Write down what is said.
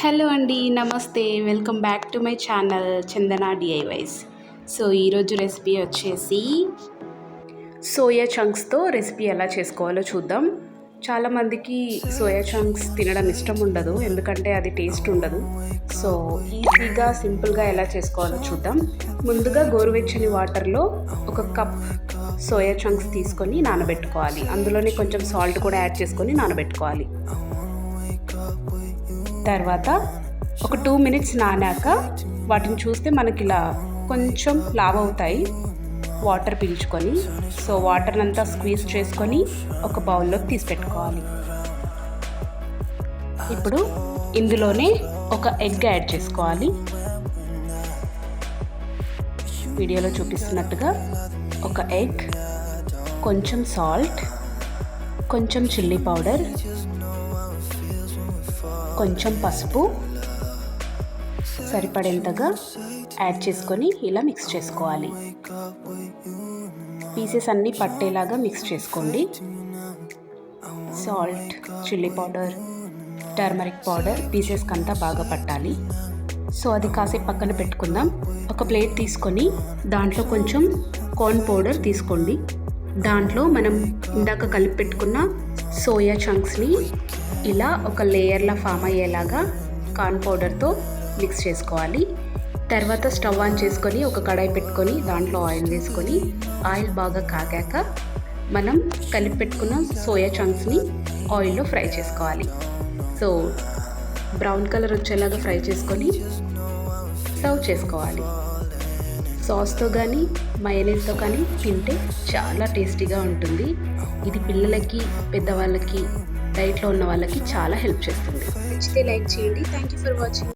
Hello అండి, నమస్తే. Welcome back to my channel Chandana DIYs. So ఈరోజు రెసిపీ వచ్చేసి సోయా చంక్స్తో రెసిపీ ఎలా చేసుకోవాలో చూద్దాం. చాలామందికి సోయా చంక్స్ తినడం ఇష్టం ఉండదు, ఎందుకంటే అది టేస్ట్ ఉండదు. సో ఈజీగా సింపుల్గా ఎలా చేసుకోవాలో చూద్దాం. ముందుగా గోరువెచ్చని వాటర్లో 1 కప్ సోయా చంక్స్ తీసుకొని నానబెట్టుకోవాలి. అందులోనే కొంచెం సాల్ట్ కూడా యాడ్ చేసుకొని నానబెట్టుకోవాలి. తర్వాత ఒక 2 మినిట్స్ నానాక వాటిని చూస్తే మనకి ఇలా కొంచెం లావ్ అవుతాయి, వాటర్ పీల్చుకొని. సో వాటర్ని అంతా స్క్వీజ్ చేసుకొని ఒక బౌల్లోకి తీసి పెట్టుకోవాలి. ఇప్పుడు ఇందులోనే ఒక ఎగ్ యాడ్ చేసుకోవాలి. వీడియోలో చూపిస్తున్నట్టుగా ఒక ఎగ్, కొంచెం సాల్ట్, కొంచెం చిల్లీ పౌడర్, కొంచెం పసుపు సరిపడేంతగా యాడ్ చేసుకొని ఇలా మిక్స్ చేసుకోవాలి. పీసెస్ అన్నీ పట్టేలాగా మిక్స్ చేసుకోండి. Salt, chilli powder, turmeric powder పీసెస్కి అంతా బాగా పట్టాలి. సో అది కాసేపు పక్కన పెట్టుకుందాం. ఒక ప్లేట్ తీసుకొని దాంట్లో కొంచెం కార్న్ పౌడర్ తీసుకోండి. దాంట్లో మనం ఇందాక కలిపి పెట్టుకున్న సోయా చంక్స్ని ఇలా ఒక లేయర్లా ఫామ్ అయ్యేలాగా కార్న్ పౌడర్తో మిక్స్ చేసుకోవాలి. తర్వాత స్టవ్ ఆన్ చేసుకొని ఒక కడాయి పెట్టుకొని దాంట్లో ఆయిల్ వేసుకొని, ఆయిల్ బాగా కాగాక మనం కలిపి పెట్టుకున్న సోయా చంక్స్ని ఆయిల్లో ఫ్రై చేసుకోవాలి. సో బ్రౌన్ కలర్ వచ్చేలాగా ఫ్రై చేసుకొని సర్వ్ చేసుకోవాలి. సాస్తో కానీ మయోనీస్తో కానీ తింటే చాలా టేస్టీగా ఉంటుంది. ఇది పిల్లలకి, పెద్దవాళ్ళకి, డైట్లో ఉన్న వాళ్ళకి చాలా హెల్ప్ చేస్తుంది. నచ్చితే లైక్ చేయండి. Thank you for watching.